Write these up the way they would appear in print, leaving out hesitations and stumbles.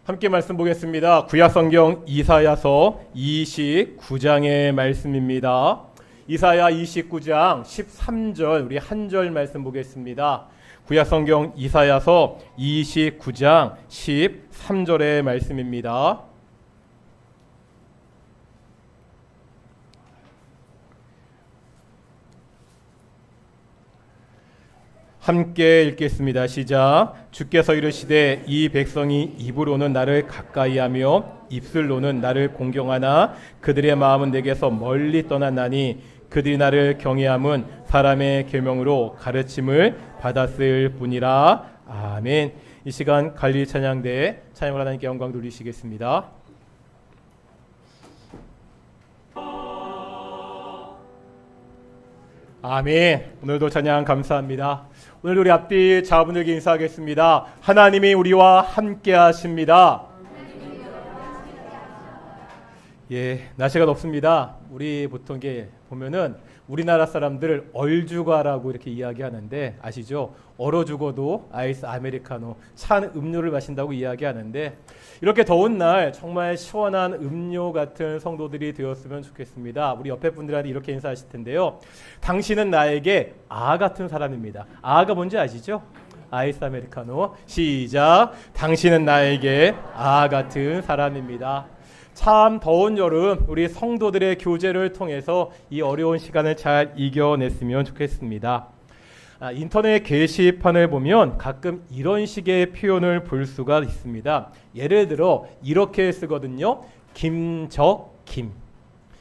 함께 말씀 보겠습니다. 구약성경 이사야서 29장의 말씀입니다. 이사야 29장 13절 우리 한 절 말씀 보겠습니다. 구약성경 이사야서 29장 13절의 말씀입니다. 함께 읽겠습니다. 시작. 주께서 이르시되 이 백성이 입으로는 나를 가까이하며 입술로는 나를 공경하나 그들의 마음은 내게서 멀리 떠났나니 그들이 나를 경외함은 사람의 계명으로 가르침을 받았을 뿐이라. 아멘. 이 시간 갈릴리 찬양대에 찬양을 하나님께 영광 돌리시겠습니다. 아멘. 오늘도 찬양 감사합니다. 오늘 우리 앞뒤 자분들에게 인사하겠습니다. 하나님이 우리와 함께 하십니다. 예, 날씨가 덥습니다. 우리 보통 게 보면은 우리나라 사람들 얼죽아라고 이렇게 이야기하는데 아시죠? 얼어 죽어도 아이스 아메리카노 찬 음료를 마신다고 이야기하는데 이렇게 더운 날 정말 시원한 음료 같은 성도들이 되었으면 좋겠습니다. 우리 옆에 분들한테 이렇게 인사하실 텐데요. 당신은 나에게 아 같은 사람입니다. 아가 뭔지 아시죠? 아이스 아메리카노. 시작. 당신은 나에게 아 같은 사람입니다. 참 더운 여름 우리 성도들의 교제를 통해서 이 어려운 시간을 잘 이겨냈으면 좋겠습니다. 인터넷 게시판을 보면 가끔 이런 식의 표현을 볼 수가 있습니다. 예를 들어 이렇게 쓰거든요. 김적김.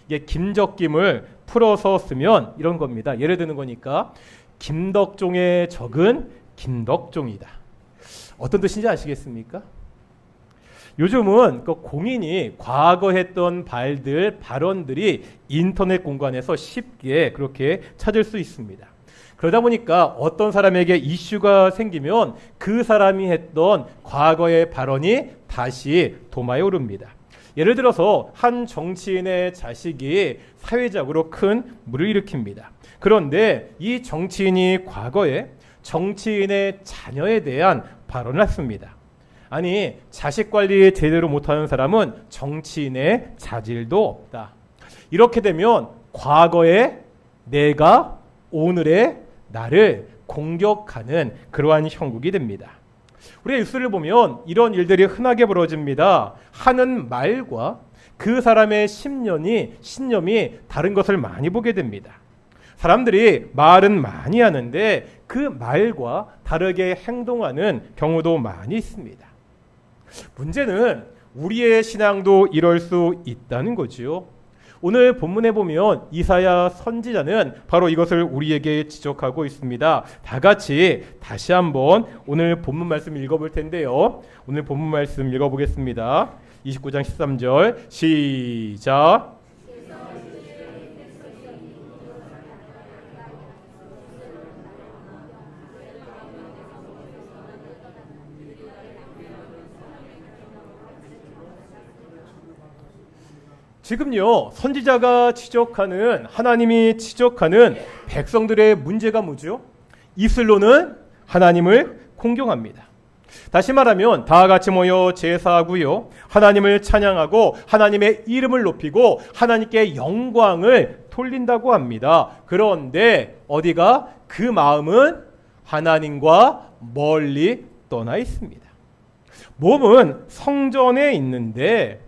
이게 김적김을 풀어서 쓰면 이런 겁니다. 예를 드는 거니까 김덕종의 적은 김덕종이다. 어떤 뜻인지 아시겠습니까? 요즘은 그 공인이 과거 했던 발언들이 인터넷 공간에서 쉽게 그렇게 찾을 수 있습니다. 그러다 보니까 어떤 사람에게 이슈가 생기면 그 사람이 했던 과거의 발언이 다시 도마에 오릅니다. 예를 들어서 한 정치인의 자식이 사회적으로 큰 물을 일으킵니다. 그런데 이 정치인이 과거에 정치인의 자녀에 대한 발언을 했습니다. 아니, 자식 관리 제대로 못하는 사람은 정치인의 자질도 없다. 이렇게 되면 과거의 내가 오늘의 나를 공격하는 그러한 형국이 됩니다. 우리가 뉴스를 보면 이런 일들이 흔하게 벌어집니다. 하는 말과 그 사람의 신념이 다른 것을 많이 보게 됩니다. 사람들이 말은 많이 하는데 그 말과 다르게 행동하는 경우도 많이 있습니다. 문제는 우리의 신앙도 이럴 수 있다는 거죠. 오늘 본문에 보면 이사야 선지자는 바로 이것을 우리에게 지적하고 있습니다. 다 같이 다시 한번 오늘 본문 말씀 읽어볼 텐데요. 오늘 본문 말씀 읽어보겠습니다. 29장 13절 시작. 지금요, 선지자가 하나님이 지적하는 백성들의 문제가 뭐죠? 입술로는 하나님을 공경합니다. 다시 말하면 다 같이 모여 제사하고요, 하나님을 찬양하고 하나님의 이름을 높이고 하나님께 영광을 돌린다고 합니다. 그런데 어디가? 그 마음은 하나님과 멀리 떠나 있습니다. 몸은 성전에 있는데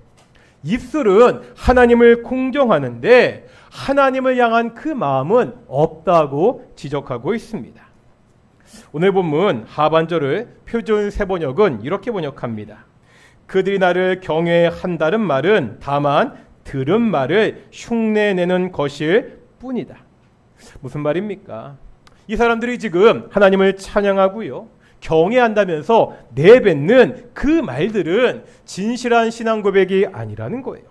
입술은 하나님을 공경하는데 하나님을 향한 그 마음은 없다고 지적하고 있습니다. 오늘 본문 하반절을 표준 세번역은 이렇게 번역합니다. 그들이 나를 경외한다는 말은 다만 들은 말을 흉내내는 것일 뿐이다. 무슨 말입니까? 이 사람들이 지금 하나님을 찬양하고요, 경외한다면서 내뱉는 그 말들은 진실한 신앙 고백이 아니라는 거예요.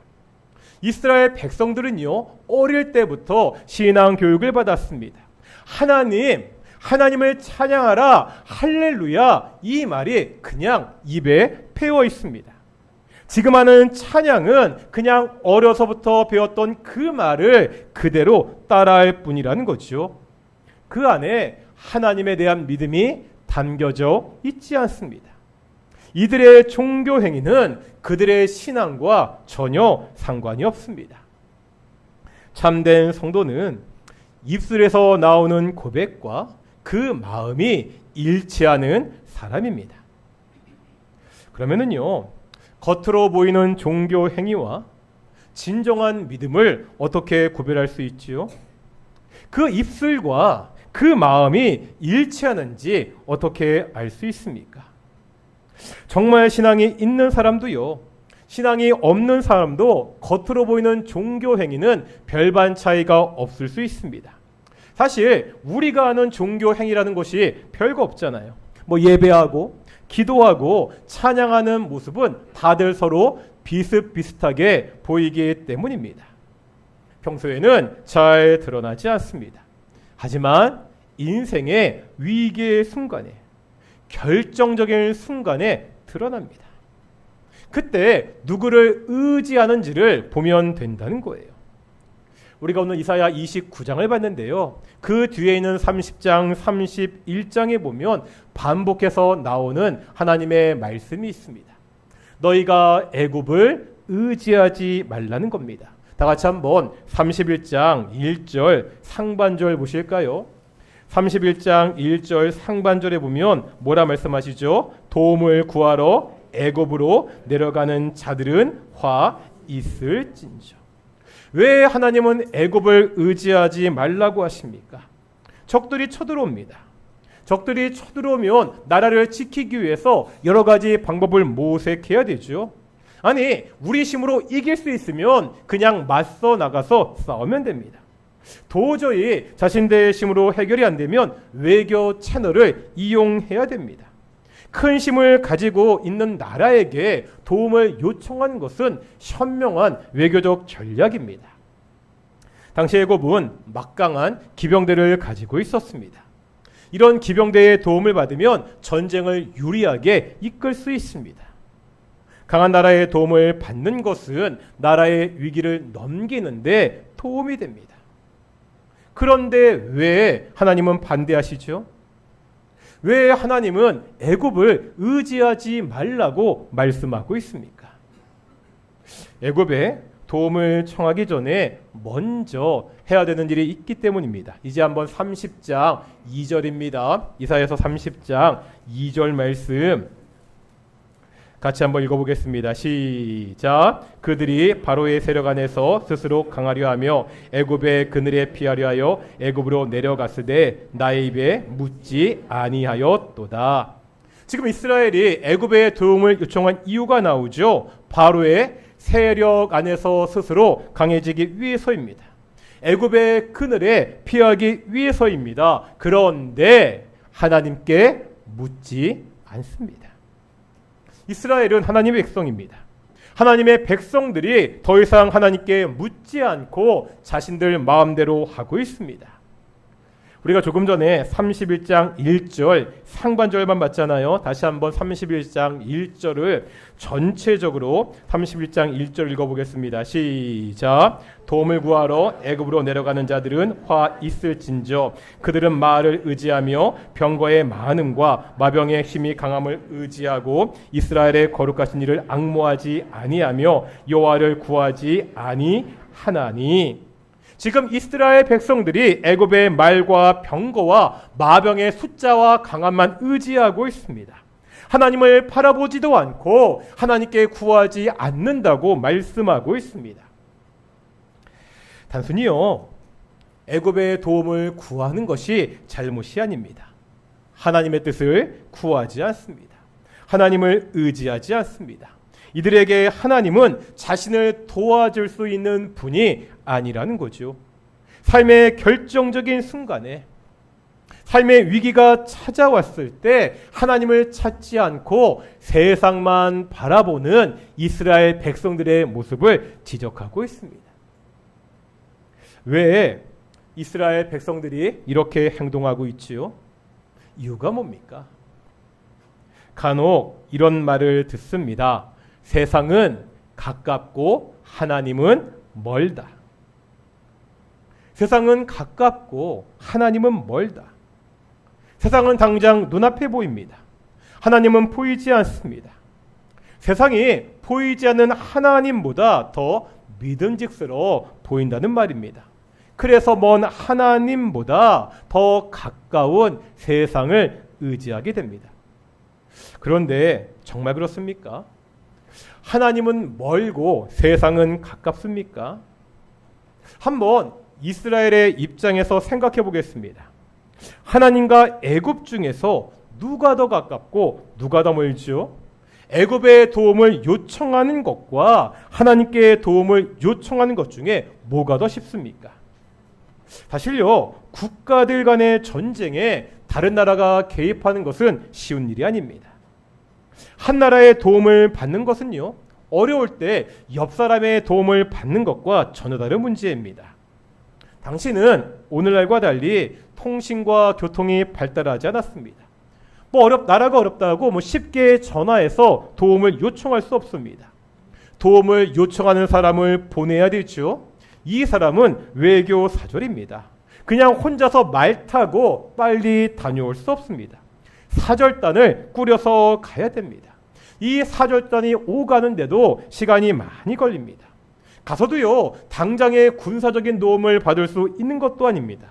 이스라엘 백성들은요, 어릴 때부터 신앙 교육을 받았습니다. 하나님을 찬양하라, 할렐루야, 이 말이 그냥 입에 패어 있습니다. 지금 하는 찬양은 그냥 어려서부터 배웠던 그 말을 그대로 따라할 뿐이라는 거죠. 그 안에 하나님에 대한 믿음이 담겨져 있지 않습니다. 이들의 종교 행위는 그들의 신앙과 전혀 상관이 없습니다. 참된 성도는 입술에서 나오는 고백과 그 마음이 일치하는 사람입니다. 그러면은요, 겉으로 보이는 종교 행위와 진정한 믿음을 어떻게 구별할 수 있지요? 그 입술과 그 마음이 일치하는지 어떻게 알 수 있습니까? 정말 신앙이 있는 사람도요, 신앙이 없는 사람도 겉으로 보이는 종교 행위는 별반 차이가 없을 수 있습니다. 사실 우리가 아는 종교 행위라는 것이 별거 없잖아요. 뭐 예배하고 기도하고 찬양하는 모습은 다들 서로 비슷비슷하게 보이기 때문입니다. 평소에는 잘 드러나지 않습니다. 하지만 인생의 위기의 순간에, 결정적인 순간에 드러납니다. 그때 누구를 의지하는지를 보면 된다는 거예요. 우리가 오늘 이사야 29장을 봤는데요. 그 뒤에 있는 30장, 31장에 보면 반복해서 나오는 하나님의 말씀이 있습니다. 너희가 애굽을 의지하지 말라는 겁니다. 다 같이 한번 31장 1절 상반절 보실까요? 31장 1절 상반절에 보면 뭐라 말씀하시죠? 도움을 구하러 애굽으로 내려가는 자들은 화 있을진저. 왜 하나님은 애굽을 의지하지 말라고 하십니까? 적들이 쳐들어옵니다. 적들이 쳐들어오면 나라를 지키기 위해서 여러 가지 방법을 모색해야 되죠. 아니, 우리 힘으로 이길 수 있으면 그냥 맞서 나가서 싸우면 됩니다. 도저히 자신들의 힘으로 해결이 안 되면 외교 채널을 이용해야 됩니다. 큰 힘을 가지고 있는 나라에게 도움을 요청하는 것은 현명한 외교적 전략입니다. 당시 애굽은 막강한 기병대를 가지고 있었습니다. 이런 기병대의 도움을 받으면 전쟁을 유리하게 이끌 수 있습니다. 강한 나라의 도움을 받는 것은 나라의 위기를 넘기는데 도움이 됩니다. 그런데 왜 하나님은 반대하시죠? 왜 하나님은 애굽을 의지하지 말라고 말씀하고 있습니까? 애굽에 도움을 청하기 전에 먼저 해야 되는 일이 있기 때문입니다. 이제 한번 30장 2절입니다. 이사야서 30장 2절 말씀 같이 한번 읽어보겠습니다. 시작. 그들이 바로의 세력 안에서 스스로 강하려 하며 애굽의 그늘에 피하려 하여 애굽으로 내려갔으되 나의 입에 묻지 아니하였도다. 지금 이스라엘이 애굽의 도움을 요청한 이유가 나오죠. 바로의 세력 안에서 스스로 강해지기 위해서입니다. 애굽의 그늘에 피하기 위해서입니다. 그런데 하나님께 묻지 않습니다. 이스라엘은 하나님의 백성입니다. 하나님의 백성들이 더 이상 하나님께 묻지 않고 자신들 마음대로 하고 있습니다. 우리가 조금 전에 31장 1절 상반절만 봤잖아요. 다시 한번 31장 1절을 전체적으로 31장 1절 읽어보겠습니다. 시작. 도움을 구하러 애굽으로 내려가는 자들은 화 있을진저 그들은 말을 의지하며 병거의 많음과 마병의 힘이 강함을 의지하고 이스라엘의 거룩하신 이를 앙모하지 아니하며 여호와를 구하지 아니하나니. 지금 이스라엘 백성들이 애굽의 말과 병거와 마병의 숫자와 강함만 의지하고 있습니다. 하나님을 바라보지도 않고 하나님께 구하지 않는다고 말씀하고 있습니다. 단순히요, 애굽의 도움을 구하는 것이 잘못이 아닙니다. 하나님의 뜻을 구하지 않습니다. 하나님을 의지하지 않습니다. 이들에게 하나님은 자신을 도와줄 수 있는 분이 아니라는 거죠. 삶의 결정적인 순간에, 삶의 위기가 찾아왔을 때 하나님을 찾지 않고 세상만 바라보는 이스라엘 백성들의 모습을 지적하고 있습니다. 왜 이스라엘 백성들이 이렇게 행동하고 있지요? 이유가 뭡니까? 간혹 이런 말을 듣습니다. 세상은 가깝고 하나님은 멀다. 세상은 가깝고 하나님은 멀다. 세상은 당장 눈앞에 보입니다. 하나님은 보이지 않습니다. 세상이 보이지 않는 하나님보다 더 믿음직스러워 보인다는 말입니다. 그래서 먼 하나님보다 더 가까운 세상을 의지하게 됩니다. 그런데 정말 그렇습니까? 하나님은 멀고 세상은 가깝습니까? 한번 이스라엘의 입장에서 생각해 보겠습니다. 하나님과 애굽 중에서 누가 더 가깝고 누가 더 멀지요? 애굽의 도움을 요청하는 것과 하나님께 도움을 요청하는 것 중에 뭐가 더 쉽습니까? 사실요, 국가들 간의 전쟁에 다른 나라가 개입하는 것은 쉬운 일이 아닙니다. 한 나라의 도움을 받는 것은요, 어려울 때 옆 사람의 도움을 받는 것과 전혀 다른 문제입니다. 당시는 오늘날과 달리 통신과 교통이 발달하지 않았습니다. 나라가 어렵다고 쉽게 전화해서 도움을 요청할 수 없습니다. 도움을 요청하는 사람을 보내야 되죠. 이 사람은 외교 사절입니다. 그냥 혼자서 말 타고 빨리 다녀올 수 없습니다. 사절단을 꾸려서 가야 됩니다. 이 사절단이 오가는데도 시간이 많이 걸립니다. 가서도요, 당장의 군사적인 도움을 받을 수 있는 것도 아닙니다.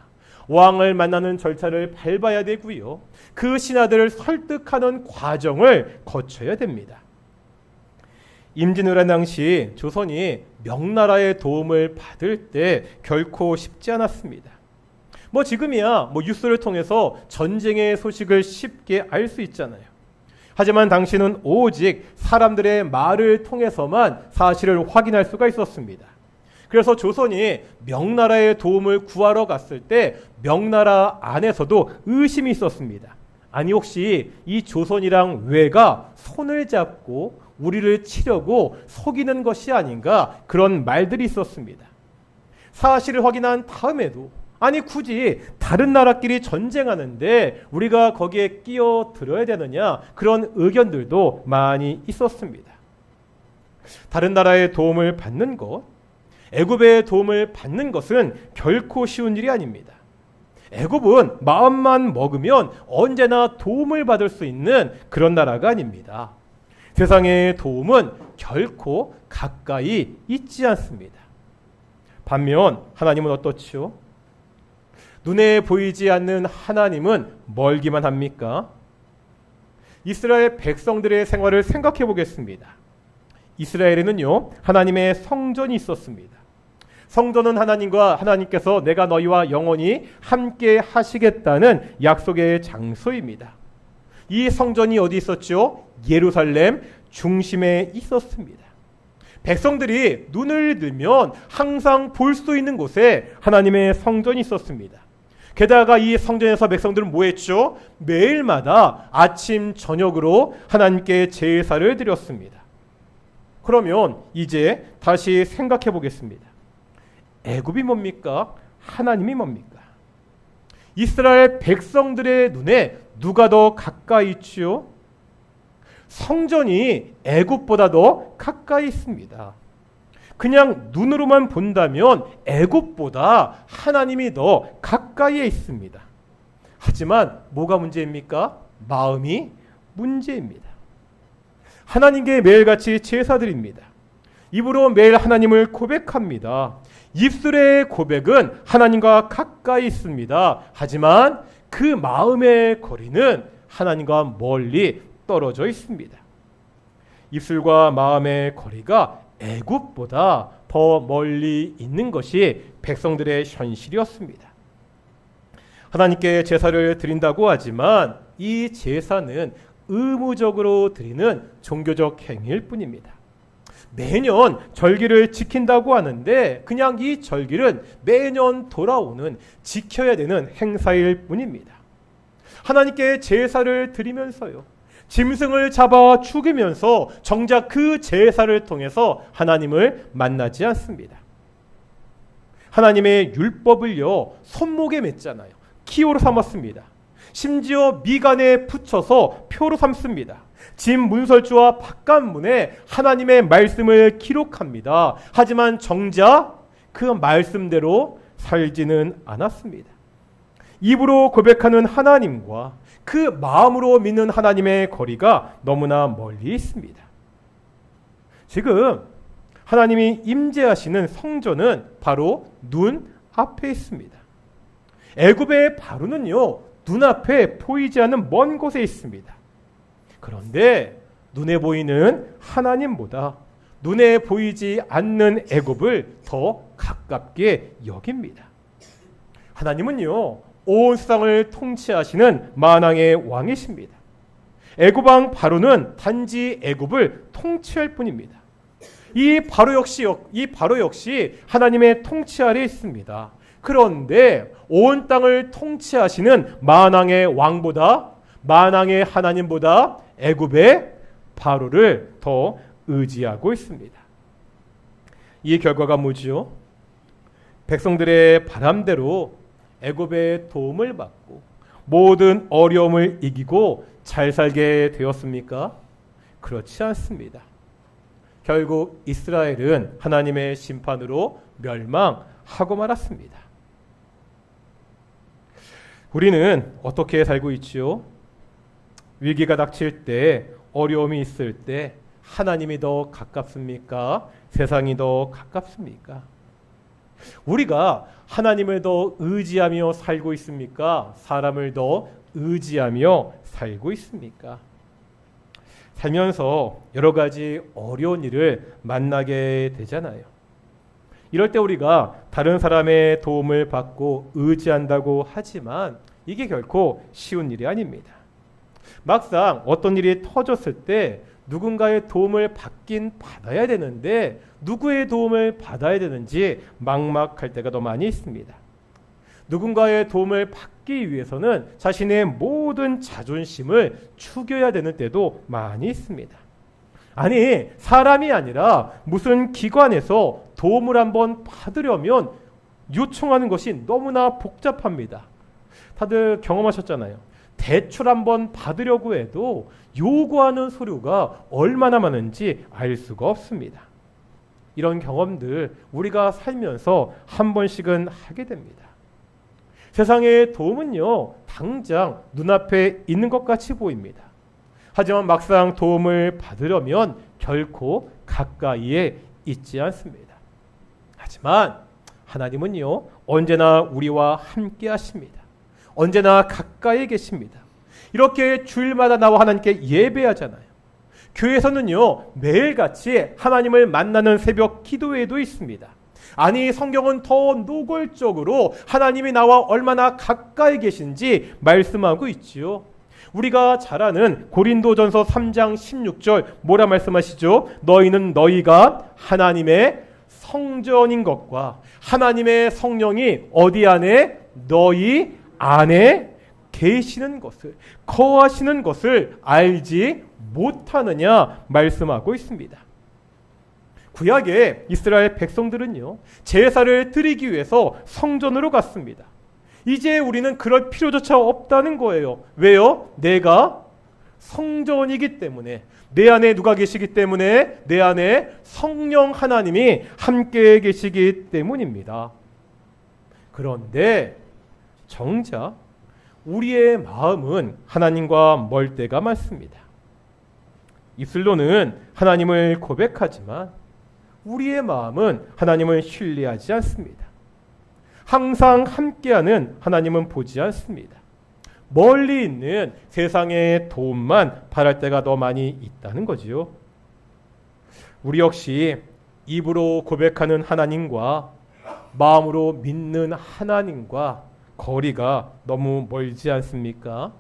왕을 만나는 절차를 밟아야 되고요, 그 신하들을 설득하는 과정을 거쳐야 됩니다. 임진왜란 당시 조선이 명나라의 도움을 받을 때 결코 쉽지 않았습니다. 지금이야 뉴스를 통해서 전쟁의 소식을 쉽게 알 수 있잖아요. 하지만 당시는 오직 사람들의 말을 통해서만 사실을 확인할 수가 있었습니다. 그래서 조선이 명나라의 도움을 구하러 갔을 때 명나라 안에서도 의심이 있었습니다. 아니, 혹시 이 조선이랑 왜가 손을 잡고 우리를 치려고 속이는 것이 아닌가, 그런 말들이 있었습니다. 사실을 확인한 다음에도 굳이 다른 나라끼리 전쟁하는데 우리가 거기에 끼어들어야 되느냐, 그런 의견들도 많이 있었습니다. 다른 나라의 도움을 받는 것, 애굽의 도움을 받는 것은 결코 쉬운 일이 아닙니다. 애굽은 마음만 먹으면 언제나 도움을 받을 수 있는 그런 나라가 아닙니다. 세상의 도움은 결코 가까이 있지 않습니다. 반면 하나님은 어떻지요? 눈에 보이지 않는 하나님은 멀기만 합니까? 이스라엘 백성들의 생활을 생각해 보겠습니다. 이스라엘에는요, 하나님의 성전이 있었습니다. 성전은 하나님께서 내가 너희와 영원히 함께 하시겠다는 약속의 장소입니다. 이 성전이 어디 있었죠? 예루살렘 중심에 있었습니다. 백성들이 눈을 들면 항상 볼 수 있는 곳에 하나님의 성전이 있었습니다. 게다가 이 성전에서 백성들은 뭐 했죠? 매일마다 아침 저녁으로 하나님께 제사를 드렸습니다. 그러면 이제 다시 생각해 보겠습니다. 애굽이 뭡니까? 하나님이 뭡니까? 이스라엘 백성들의 눈에 누가 더 가까이 있지요? 성전이 애굽보다 더 가까이 있습니다. 그냥 눈으로만 본다면 애굽보다 하나님이 더 가까이에 있습니다. 하지만 뭐가 문제입니까? 마음이 문제입니다. 하나님께 매일같이 제사드립니다. 입으로 매일 하나님을 고백합니다. 입술의 고백은 하나님과 가까이 있습니다. 하지만 그 마음의 거리는 하나님과 멀리 떨어져 있습니다. 입술과 마음의 거리가 애굽보다 더 멀리 있는 것이 백성들의 현실이었습니다. 하나님께 제사를 드린다고 하지만 이 제사는 의무적으로 드리는 종교적 행위일 뿐입니다. 매년 절기를 지킨다고 하는데 그냥 이 절기는 매년 돌아오는 지켜야 되는 행사일 뿐입니다. 하나님께 제사를 드리면서요, 짐승을 잡아 죽이면서 정작 그 제사를 통해서 하나님을 만나지 않습니다. 하나님의 율법을요, 손목에 맸잖아요. 기호로 삼았습니다. 심지어 미간에 붙여서 표로 삼습니다. 집 문설주와 바깥문에 하나님의 말씀을 기록합니다. 하지만 정작 그 말씀대로 살지는 않았습니다. 입으로 고백하는 하나님과 그 마음으로 믿는 하나님의 거리가 너무나 멀리 있습니다. 지금 하나님이 임재하시는 성전은 바로 눈 앞에 있습니다. 애굽의 바로는요, 눈앞에 보이지 않는 먼 곳에 있습니다. 그런데 눈에 보이는 하나님보다 눈에 보이지 않는 애굽을 더 가깝게 여깁니다. 하나님은요, 온 세상을 통치하시는 만왕의 왕이십니다. 애굽 왕 바로는 단지 애굽을 통치할 뿐입니다. 이 바로 역시 하나님의 통치 아래 있습니다. 그런데 온 땅을 통치하시는 만왕의 왕보다, 만왕의 하나님보다 애굽의 바로를 더 의지하고 있습니다. 이 결과가 뭐지요? 백성들의 바람대로 애굽의 도움을 받고 모든 어려움을 이기고 잘 살게 되었습니까? 그렇지 않습니다. 결국 이스라엘은 하나님의 심판으로 멸망하고 말았습니다. 우리는 어떻게 살고 있지요? 위기가 닥칠 때, 어려움이 있을 때 하나님이 더 가깝습니까? 세상이 더 가깝습니까? 우리가 하나님을 더 의지하며 살고 있습니까? 사람을 더 의지하며 살고 있습니까? 살면서 여러 가지 어려운 일을 만나게 되잖아요. 이럴 때 우리가 다른 사람의 도움을 받고 의지한다고 하지만 이게 결코 쉬운 일이 아닙니다. 막상 어떤 일이 터졌을 때 누군가의 도움을 받긴 받아야 되는데 누구의 도움을 받아야 되는지 막막할 때가 더 많이 있습니다. 누군가의 도움을 받기 위해서는 자신의 모든 자존심을 죽여야 되는 때도 많이 있습니다. 아니, 사람이 아니라 무슨 기관에서 도움을 한번 받으려면 요청하는 것이 너무나 복잡합니다. 다들 경험하셨잖아요. 대출 한번 받으려고 해도 요구하는 서류가 얼마나 많은지 알 수가 없습니다. 이런 경험들 우리가 살면서 한 번씩은 하게 됩니다. 세상의 도움은요, 당장 눈앞에 있는 것 같이 보입니다. 하지만 막상 도움을 받으려면 결코 가까이에 있지 않습니다. 하지만 하나님은요, 언제나 우리와 함께 하십니다. 언제나 가까이 계십니다. 이렇게 주일마다 나와 하나님께 예배하잖아요. 교회에서는요, 매일같이 하나님을 만나는 새벽 기도회도 있습니다. 아니, 성경은 더 노골적으로 하나님이 나와 얼마나 가까이 계신지 말씀하고 있지요. 우리가 잘 아는 고린도전서 3장 16절 뭐라 말씀하시죠? 너희는 너희가 하나님의 성전인 것과 하나님의 성령이 어디 안에? 너희 안에 계시는 것을, 거하시는 것을 알지 못하느냐 말씀하고 있습니다. 구약의 이스라엘 백성들은요, 제사를 드리기 위해서 성전으로 갔습니다. 이제 우리는 그럴 필요조차 없다는 거예요. 왜요? 내가 성전이기 때문에, 내 안에 누가 계시기 때문에, 내 안에 성령 하나님이 함께 계시기 때문입니다. 그런데 정작 우리의 마음은 하나님과 멀 때가 많습니다. 입술로는 하나님을 고백하지만 우리의 마음은 하나님을 신뢰하지 않습니다. 항상 함께하는 하나님은 보지 않습니다. 멀리 있는 세상의 도움만 바랄 때가 더 많이 있다는 거지요. 우리 역시 입으로 고백하는 하나님과 마음으로 믿는 하나님과 거리가 너무 멀지 않습니까?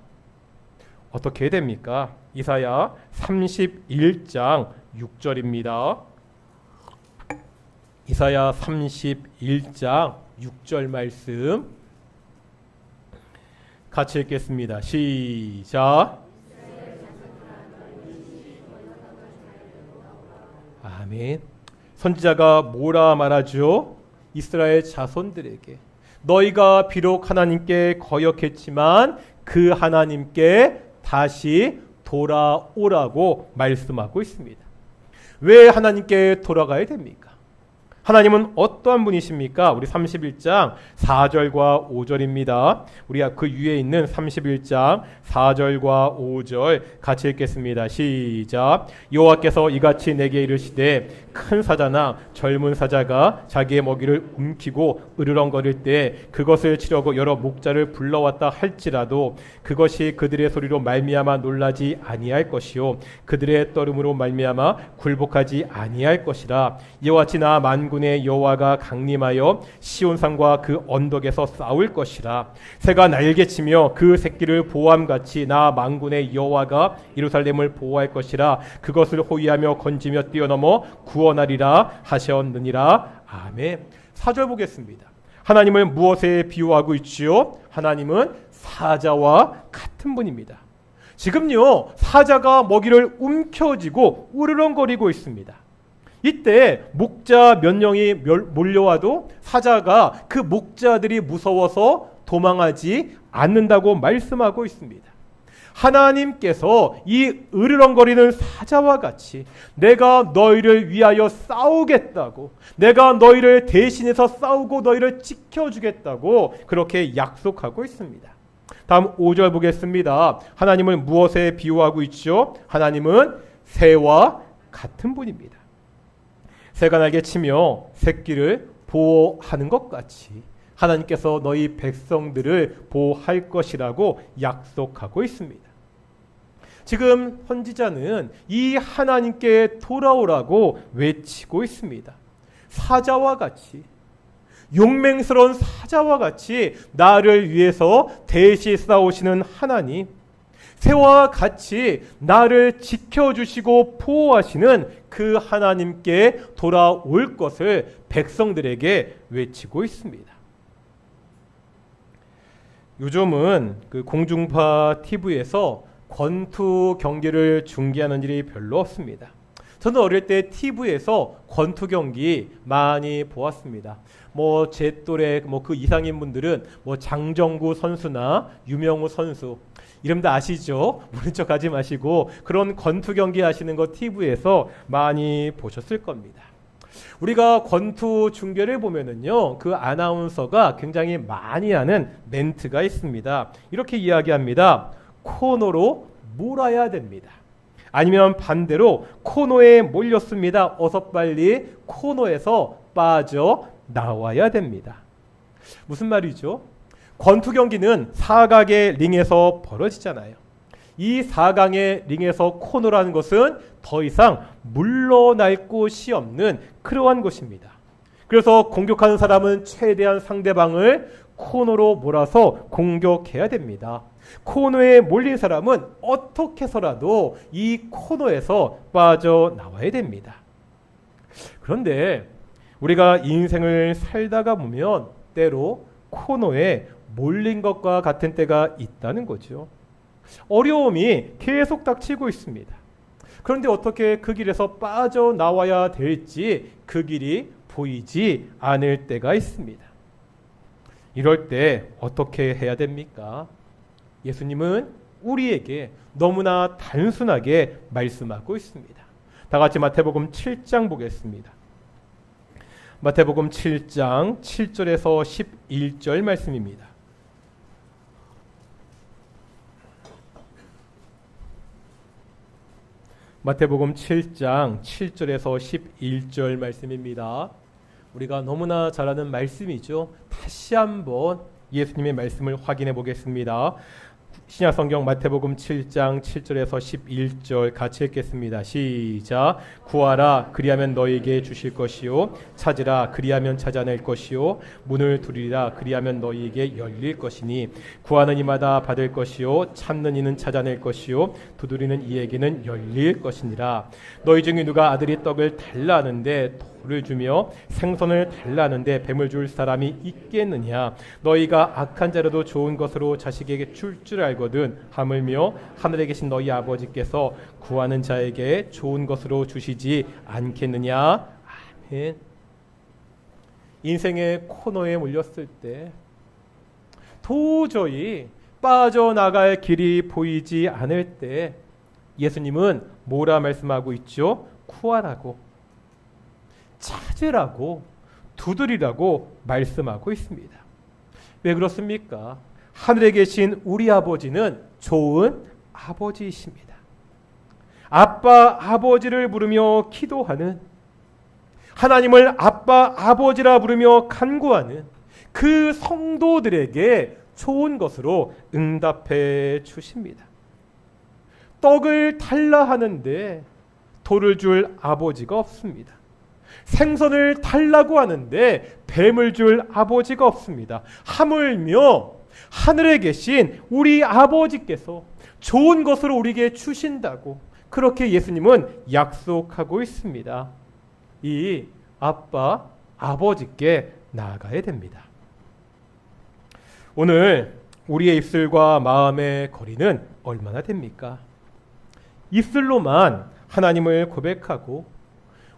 어떻게 됩니까? 이사야 31장 6절입니다. 이사야 31장 6절 말씀 같이 읽겠습니다. 시작. 아멘. 선지자가 뭐라 말하죠? 이스라엘 자손들에게 너희가 비록 하나님께 거역했지만 그 하나님께 다시 돌아오라고 말씀하고 있습니다. 왜 하나님께 돌아가야 됩니까? 하나님은 어떠한 분이십니까? 우리 31장 4절과 5절입니다. 우리가 그 위에 있는 31장 4절과 5절 같이 읽겠습니다. 시작. 여호와께서 이같이 내게 이르시되 큰 사자나 젊은 사자가 자기의 먹이를 움키고 으르렁거릴 때 그것을 치려고 여러 목자를 불러왔다 할지라도 그것이 그들의 소리로 말미암아 놀라지 아니할 것이요 그들의 떨음으로 말미암아 굴복하지 아니할 것이라. 이와 같이 나 만군의 여호와가 강림하여 시온산과 그 언덕에서 싸울 것이라. 새가 날개치며 그 새끼를 보호함같이 나 만군의 여호와가 예루살렘을 보호할 것이라. 그것을 호위하며 건지며 뛰어넘어 구원하리라 하셨느니라. 아멘. 4절 보겠습니다. 하나님을 무엇에 비유하고 있지요? 하나님은 사자와 같은 분입니다. 지금요, 사자가 먹이를 움켜쥐고 우르렁거리고 있습니다. 이때 목자 몇 명이 몰려와도 사자가 그 목자들이 무서워서 도망하지 않는다고 말씀하고 있습니다. 하나님께서 이 으르렁거리는 사자와 같이 내가 너희를 위하여 싸우겠다고, 내가 너희를 대신해서 싸우고 너희를 지켜주겠다고 그렇게 약속하고 있습니다. 다음 5절 보겠습니다. 하나님을 무엇에 비유하고 있죠? 하나님은 새와 같은 분입니다. 새가 날개치며 새끼를 보호하는 것 같이 하나님께서 너희 백성들을 보호할 것이라고 약속하고 있습니다. 지금 선지자는 이 하나님께 돌아오라고 외치고 있습니다. 사자와 같이, 용맹스러운 사자와 같이 나를 위해서 대신 싸우시는 하나님, 새와 같이 나를 지켜주시고 보호하시는 그 하나님께 돌아올 것을 백성들에게 외치고 있습니다. 요즘은 그 공중파 TV에서 권투 경기를 중계하는 일이 별로 없습니다. 저는 어릴 때 TV에서 권투 경기 많이 보았습니다. 제 또래 그 이상인 분들은 장정구 선수나 유명우 선수 이름 다 아시죠? 모른 척 하지 마시고 그런 권투 경기 하시는 거 TV에서 많이 보셨을 겁니다. 우리가 권투 중계를 보면은요, 그 아나운서가 굉장히 많이 하는 멘트가 있습니다. 이렇게 이야기합니다. 코너로 몰아야 됩니다. 아니면 반대로 코너에 몰렸습니다. 어서 빨리 코너에서 빠져 나와야 됩니다. 무슨 말이죠? 권투 경기는 사각의 링에서 벌어지잖아요. 이 사각의 링에서 코너라는 것은 더 이상 물러날 곳이 없는 그러한 곳입니다. 그래서 공격하는 사람은 최대한 상대방을 코너로 몰아서 공격해야 됩니다. 코너에 몰린 사람은 어떻게 해서라도 이 코너에서 빠져나와야 됩니다. 그런데 우리가 인생을 살다가 보면 때로 코너에 몰린 것과 같은 때가 있다는 거죠. 어려움이 계속 닥치고 있습니다. 그런데 어떻게 그 길에서 빠져나와야 될지 그 길이 보이지 않을 때가 있습니다. 이럴 때 어떻게 해야 됩니까? 예수님은 우리에게 너무나 단순하게 말씀하고 있습니다. 다 같이 마태복음 7장 보겠습니다. 마태복음 7장 7절에서 11절 말씀입니다. 마태복음 7장 7절에서 11절 말씀입니다. 우리가 너무나 잘 아는 말씀이죠. 다시 한번 예수님의 말씀을 확인해 보겠습니다. 신약성경 마태복음 7장 7절에서 11절 같이 읽겠습니다. 시작. 구하라 그리하면 너희에게 주실 것이요 찾으라 그리하면 찾아낼 것이요 문을 두드리라 그리하면 너희에게 열릴 것이니 구하는 이마다 받을 것이요 찾는 이는 찾아낼 것이요 두드리는 이에게는 열릴 것이니라. 너희 중에 누가 아들이 떡을 달라 하는데 돌을 주며 생선을 달라 하는데 뱀을 줄 사람이 있겠느냐. 너희가 악한 자라도 좋은 것으로 자식에게 줄 알거든 하물며 하늘에 계신 너희 아버지께서 구하는 자에게 좋은 것으로 주시지 않겠느냐. 아멘. 인생의 코너에 몰렸을 때 도저히 빠져나갈 길이 보이지 않을 때 예수님은 뭐라 말씀하고 있죠? 구하라고, 찾으라고, 두드리라고 말씀하고 있습니다. 왜 그렇습니까? 하늘에 계신 우리 아버지는 좋은 아버지이십니다. 아빠, 아버지를 부르며 기도하는, 하나님을 아빠, 아버지라 부르며 간구하는 그 성도들에게 좋은 것으로 응답해 주십니다. 떡을 달라 하는데 돌을 줄 아버지가 없습니다. 생선을 달라고 하는데 뱀을 줄 아버지가 없습니다. 하물며 하늘에 계신 우리 아버지께서 좋은 것을 우리에게 주신다고 그렇게 예수님은 약속하고 있습니다. 이 아빠, 아버지께 나아가야 됩니다. 오늘 우리의 입술과 마음의 거리는 얼마나 됩니까? 입술로만 하나님을 고백하고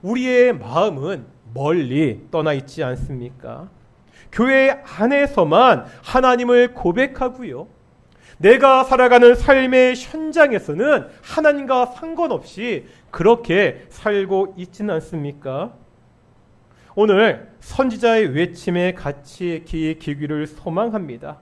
우리의 마음은 멀리 떠나 있지 않습니까? 교회 안에서만 하나님을 고백하고요. 내가 살아가는 삶의 현장에서는 하나님과 상관없이 그렇게 살고 있지는 않습니까? 오늘 선지자의 외침에 같이 귀 기울기를 소망합니다.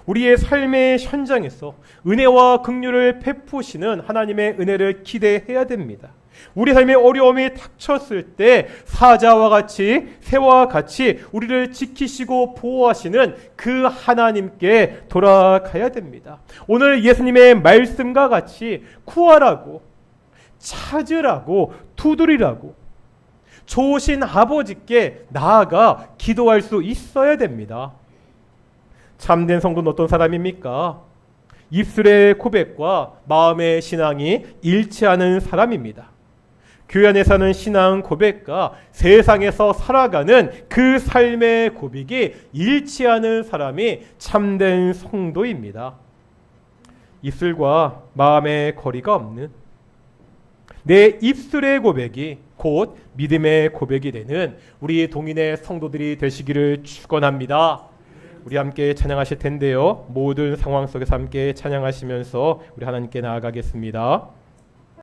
우리의 삶의 현장에서 은혜와 긍휼을 베푸시는 하나님의 은혜를 기대해야 됩니다. 우리 삶의 어려움이 닥쳤을 때 사자와 같이 새와 같이 우리를 지키시고 보호하시는 그 하나님께 돌아가야 됩니다. 오늘 예수님의 말씀과 같이 구하라고, 찾으라고, 두드리라고 좋으신 아버지께 나아가 기도할 수 있어야 됩니다. 참된 성도는 어떤 사람입니까? 입술의 고백과 마음의 신앙이 일치하는 사람입니다. 교회 안에 사는 신앙 고백과 세상에서 살아가는 그 삶의 고백이 일치하는 사람이 참된 성도입니다. 입술과 마음의 거리가 없는 내 입술의 고백이 곧 믿음의 고백이 되는 우리 동인의 성도들이 되시기를 축원합니다. 우리 함께 찬양하실 텐데요. 모든 상황 속에서 함께 찬양하시면서 우리 하나님께 나아가겠습니다.